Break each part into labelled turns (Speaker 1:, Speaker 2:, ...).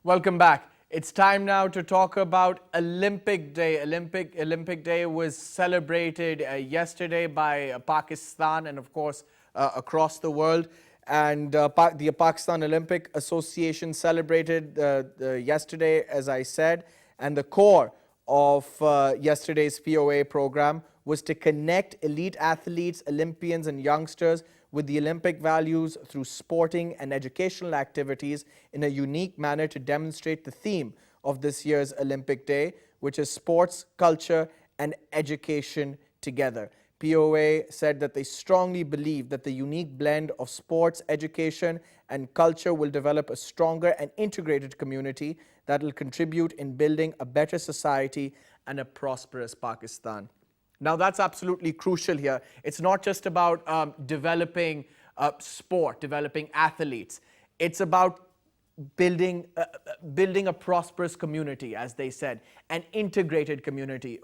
Speaker 1: Welcome back. It's time now to talk about Olympic Day. Olympic Day was celebrated yesterday by Pakistan and, of course, across the world. And the Pakistan Olympic Association celebrated yesterday, as I said. And the core of yesterday's POA program was to connect elite athletes, Olympians, and youngsters with the Olympic values through sporting and educational activities in a unique manner to demonstrate the theme of this year's Olympic Day, which is sports, culture, and education together. POA said that they strongly believe that the unique blend of sports, education, and culture will develop a stronger and integrated community that will contribute in building a better society and a prosperous Pakistan. Now, that's absolutely crucial here. It's not just about developing sport, developing athletes. It's about building a prosperous community, as they said, an integrated community.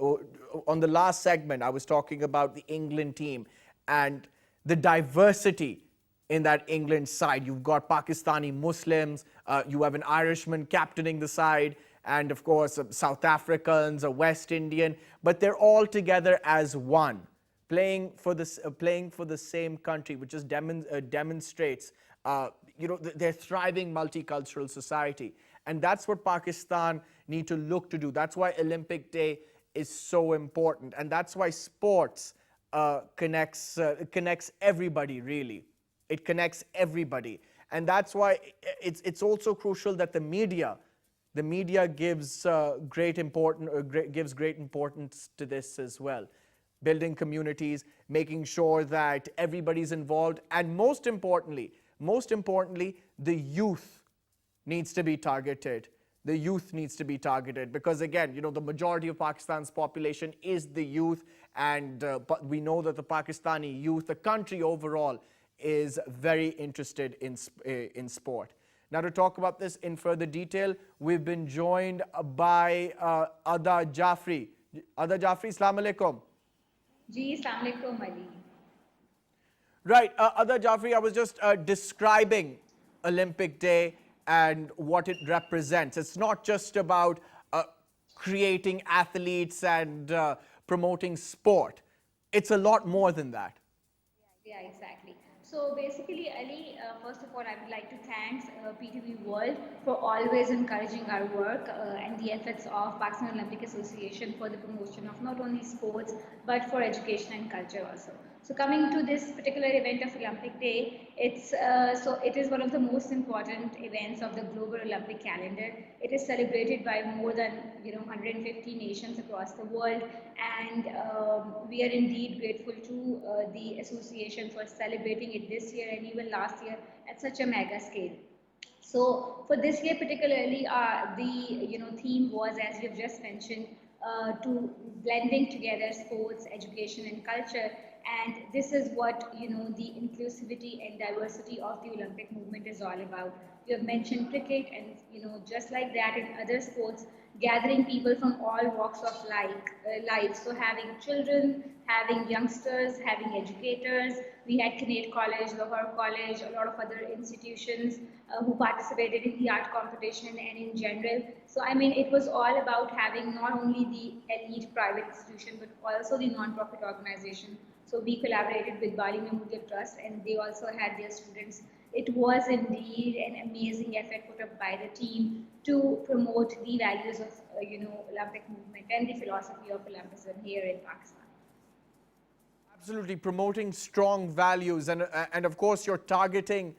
Speaker 1: On the last segment, I was talking about the England team and the diversity in that England side. You've got Pakistani Muslims, you have an Irishman captaining the side, and of course South Africans, a West Indian, but they're all together as one, playing for the same country, which just demonstrates their thriving multicultural society. And that's what Pakistan need to look to do. That's why Olympic Day is so important, and that's why sports connects everybody, really. It connects everybody, and that's why it's also crucial that the media gives great importance to this as well. Building communities, making sure that everybody's involved, and most importantly, the youth needs to be targeted. The youth needs to be targeted because, again, the majority of Pakistan's population is the youth, and but we know that the Pakistani youth, the country overall, is very interested in sport. Now, to talk about this in further detail, we've been joined by Ada Jaffery. Ada Jaffery, Assalamu alaikum.
Speaker 2: Ji, Assalamu alaikum, Ali.
Speaker 1: Right, Ada Jaffery, I was just describing Olympic Day and what it represents. It's not just about creating athletes and promoting sport. It's a lot more than that.
Speaker 2: Yeah, exactly. So basically, Ali, first of all, I would like to thank PTV World for always encouraging our work and the efforts of Pakistan Olympic Association for the promotion of not only sports, but for education and culture also. So coming to this particular event of Olympic Day, it is one of the most important events of the global Olympic calendar. It is celebrated by more than 150 nations across the world, and we are indeed grateful to the association for celebrating it this year and even last year at such a mega scale. So for this year particularly, the theme was, as you've just mentioned, to blending together sports, education, and culture. And this is what the inclusivity and diversity of the Olympic movement is all about. You have mentioned cricket, and just like that in other sports, gathering people from all walks of life. So having children, having youngsters, having educators. We had Kinnaird College, Lahore College, a lot of other institutions who participated in the art competition and in general. So I mean, it was all about having not only the elite private institution, but also the non-profit organization. So we collaborated with Bali Memorial Trust, and they also had their students. It was indeed an amazing effort put up by the team to promote the values of Olympic movement and the philosophy of Olympism here in Pakistan.
Speaker 1: Absolutely, promoting strong values, and of course you're targeting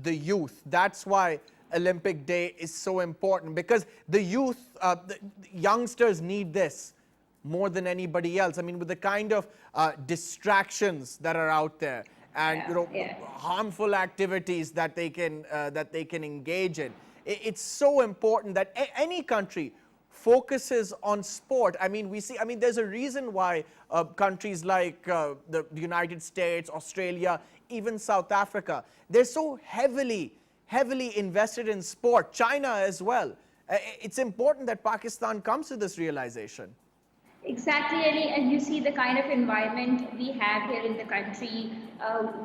Speaker 1: the youth. That's why Olympic Day is so important, because the youth, the youngsters need this more than anybody else. I mean, with the kind of distractions that are out there, and harmful activities that they can engage in, it's so important that any country focuses on sport. I mean, there's a reason why countries like the United States, Australia, even South Africa, they're so heavily invested in sport. China as well. It's important that Pakistan comes to this realization.
Speaker 2: Exactly, Ali, and you see the kind of environment we have here in the country,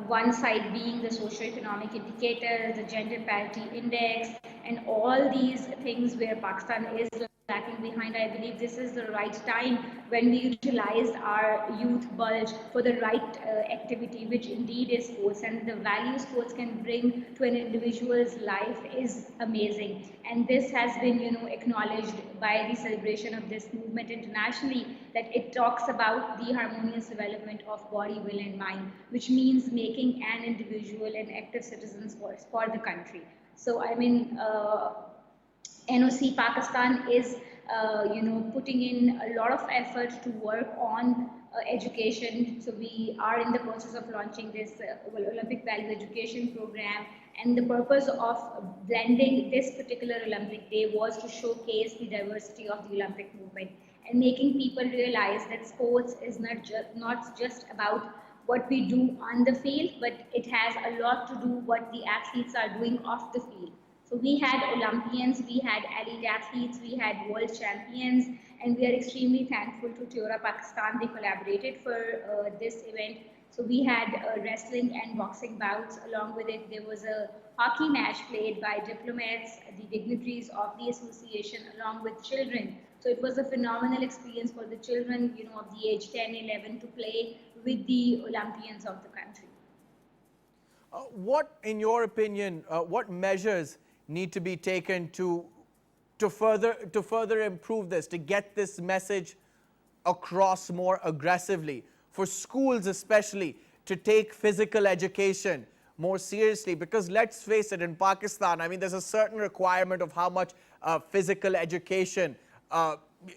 Speaker 2: one side being the socio-economic indicators, the gender parity index, and all these things where Pakistan is lacking behind, I believe this is the right time when we utilize our youth bulge for the right activity, which indeed is sports, and the value sports can bring to an individual's life is amazing. And this has been, acknowledged by the celebration of this movement internationally, that it talks about the harmonious development of body, will, and mind, which means making an individual an active citizen for the country. So, I mean, NOC Pakistan is, putting in a lot of effort to work on education. So we are in the process of launching this Olympic value education program. And the purpose of blending this particular Olympic Day was to showcase the diversity of the Olympic movement and making people realize that sports is not just about what we do on the field, but it has a lot to do what the athletes are doing off the field. So we had Olympians, we had elite athletes, we had world champions, and we are extremely thankful to Tiora Pakistan. They collaborated for this event. So we had wrestling and boxing bouts. Along with it, there was a hockey match played by diplomats, the dignitaries of the association, along with children. So it was a phenomenal experience for the children, of the age 10, 11 to play with the Olympians of the country.
Speaker 1: What, in your opinion, what measures need to be taken to further improve this, to get this message across more aggressively, for schools especially to take physical education more seriously? Because let's face it, in Pakistan, I mean, there's a certain requirement of how much physical education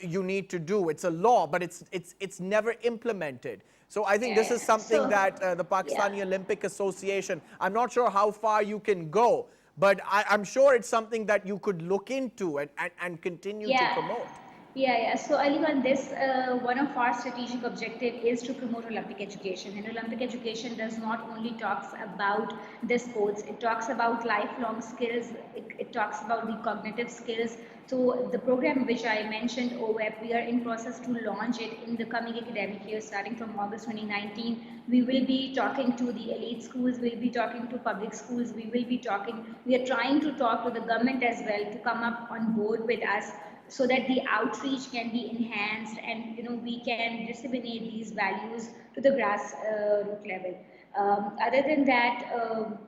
Speaker 1: you need to do. It's a law, but it's never implemented. So I think this is something that the Pakistani Olympic Association, I'm not sure how far you can go, but I'm sure it's something that you could look into and continue to promote.
Speaker 2: Yeah. So Ali, on this, one of our strategic objective is to promote Olympic education. And Olympic education does not only talks about the sports, it talks about lifelong skills, it talks about the cognitive skills. So the program which I mentioned, OWEP, we are in process to launch it in the coming academic year, starting from August 2019. We will be talking to the elite schools, we'll be talking to public schools, we are trying to talk to the government as well to come up on board with us, so that the outreach can be enhanced and we can disseminate these values to the grassroots level. Other than that,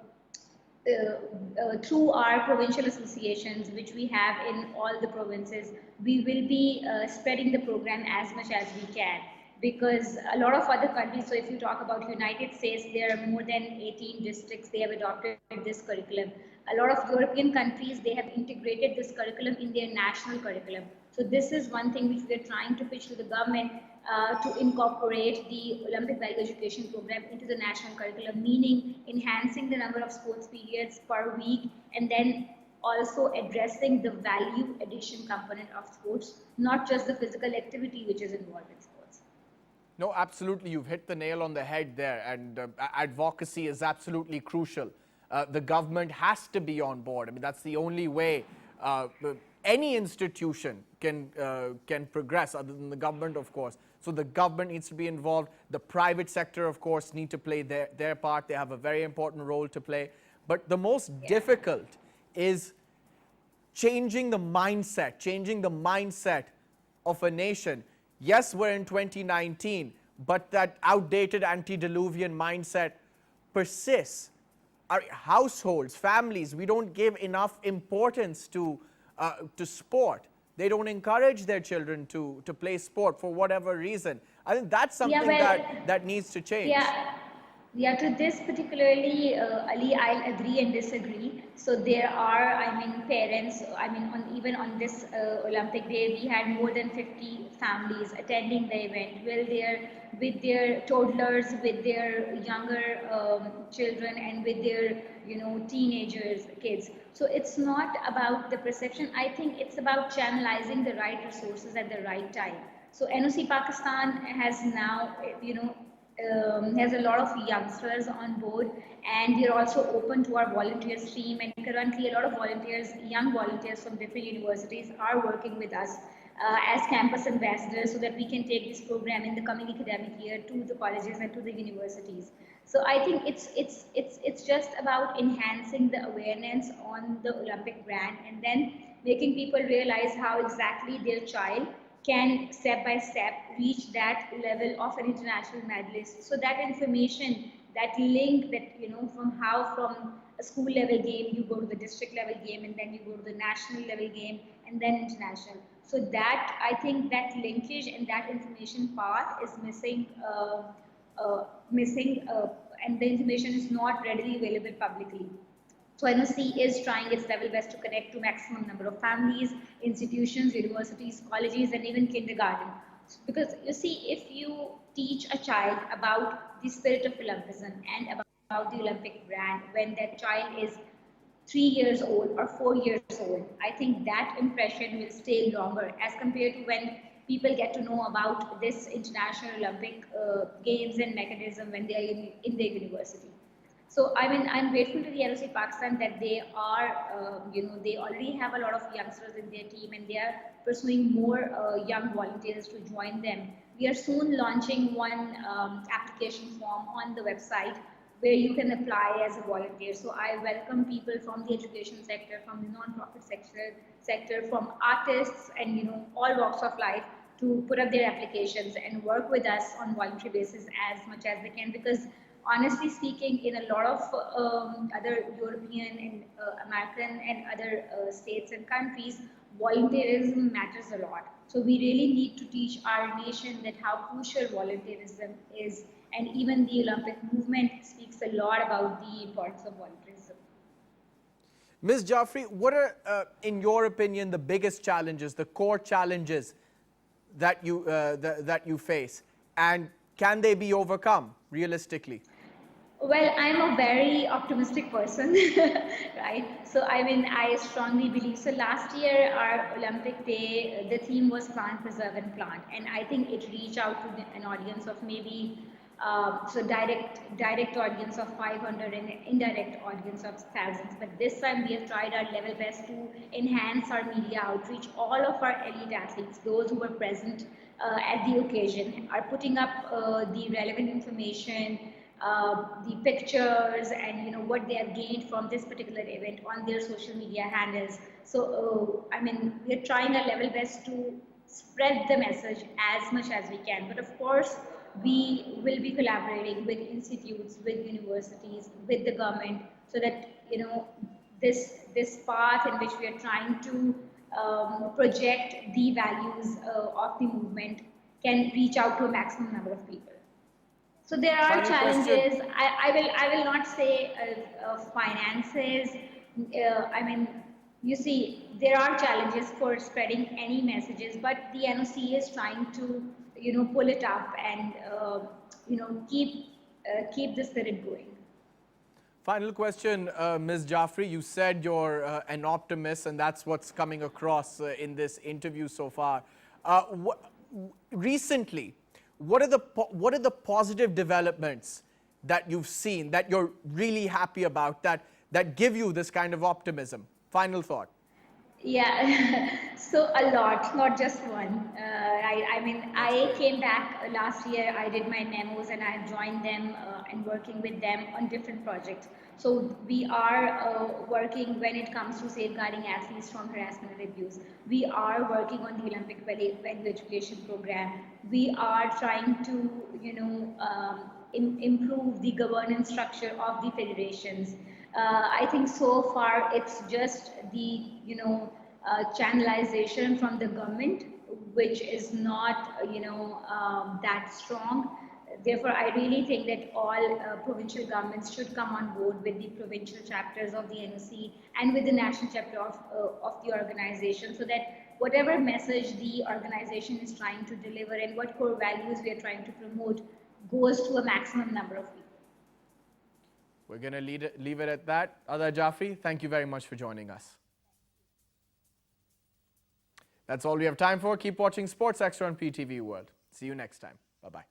Speaker 2: through our provincial associations, which we have in all the provinces, we will be spreading the program as much as we can. Because a lot of other countries, so if you talk about United States, there are more than 18 districts, they have adopted this curriculum. A lot of European countries, they have integrated this curriculum in their national curriculum. So this is one thing which we are trying to pitch to the government, to incorporate the Olympic value education program into the national curriculum, meaning enhancing the number of sports periods per week, and then also addressing the value addition component of sports, not just the physical activity which is involved in sports.
Speaker 1: No, absolutely. You've hit the nail on the head there, and advocacy is absolutely crucial. The government has to be on board. I mean, that's the only way any institution can progress, other than the government, of course. So the government needs to be involved. The private sector, of course, need to play their part. They have a very important role to play. But the most difficult is changing the mindset of a nation. Yes, we're in 2019, but that outdated antediluvian mindset persists. Our households, families, we don't give enough importance to sport. They don't encourage their children to play sport for whatever reason. I think that's something that needs to change.
Speaker 2: Yeah, to this particularly, Ali, I'll agree and disagree. So there are, parents, even on this Olympic Day, we had more than 50 families attending the event, well, they're with their toddlers, with their younger children, and with their, teenagers, kids. So it's not about the perception. I think it's about channelizing the right resources at the right time. So NOC Pakistan has now, has a lot of youngsters on board, and we are also open to our volunteer stream, and currently a lot of volunteers, young volunteers from different universities are working with us as campus ambassadors, so that we can take this program in the coming academic year to the colleges and to the universities. So I think it's just about enhancing the awareness on the Olympic brand, and then making people realize how exactly their child can step by step reach that level of an international medalist. So that information, that link, that from a school level game you go to the district level game, and then you go to the national level game, and then international. So that, I think, that linkage and that information path is missing, and the information is not readily available publicly. So NOC is trying its level best to connect to maximum number of families, institutions, universities, colleges, and even kindergarten. Because you see, if you teach a child about the spirit of Olympism and about the Olympic brand when that child is 3 years old or 4 years old, I think that impression will stay longer as compared to when people get to know about this international Olympic games and mechanism when they are in their university. So I mean, I'm grateful to the NOC Pakistan that they are, they already have a lot of youngsters in their team, and they are pursuing more young volunteers to join them. We are soon launching one application form on the website where you can apply as a volunteer. So I welcome people from the education sector, from the non-profit sector, from artists, and all walks of life to put up their applications and work with us on voluntary basis as much as they can, because honestly speaking, in a lot of other European and American and other states and countries, volunteerism matters a lot. So we really need to teach our nation that how crucial volunteerism is, and even the Olympic movement speaks a lot about the importance of volunteerism.
Speaker 1: Ms. Jaffery, what are, in your opinion, the biggest challenges, the core challenges that you face, and can they be overcome realistically?
Speaker 2: Well, I'm a very optimistic person, right? So, I mean, I strongly believe. So, last year, our Olympic Day, the theme was plant, preserve, and plant. And I think it reached out to an audience of maybe, direct audience of 500 and indirect audience of thousands. But this time, we have tried our level best to enhance our media outreach. All of our elite athletes, those who were present at the occasion, are putting up the relevant information, the pictures, and what they have gained from this particular event on their social media handles. So I mean, we're trying our level best to spread the message as much as we can, but of course we will be collaborating with institutes, with universities, with the government, so that this path in which we are trying to project the values of the movement can reach out to a maximum number of people. So there are
Speaker 1: Final question.
Speaker 2: challenges. I will not say finances. I mean, you see, there are challenges for spreading any messages, but the NOC is trying to pull it up and keep the spirit going.
Speaker 1: Final question, Ms. Jaffery. You said you're an optimist, and that's what's coming across in this interview so far. Recently, what are the positive developments that you've seen that you're really happy about, that give you this kind of optimism? Final thought.
Speaker 2: Yeah, so a lot, not just one. Right? I mean, I came back last year. I did my memos and I joined them and working with them on different projects. So we are working when it comes to safeguarding athletes from harassment and abuse. We are working on the Olympic value education program. We are trying to, improve the governance structure of the federations. I think so far it's just the channelization from the government, which is not that strong. Therefore, I really think that all provincial governments should come on board with the provincial chapters of the NOC and with the national chapter of the organization, so that whatever message the organization is trying to deliver and what core values we are trying to promote goes to a maximum number of people.
Speaker 1: We're going to leave it at that. Ada Jaffery, thank you very much for joining us. That's all we have time for. Keep watching Sports Extra on PTV World. See you next time. Bye-bye.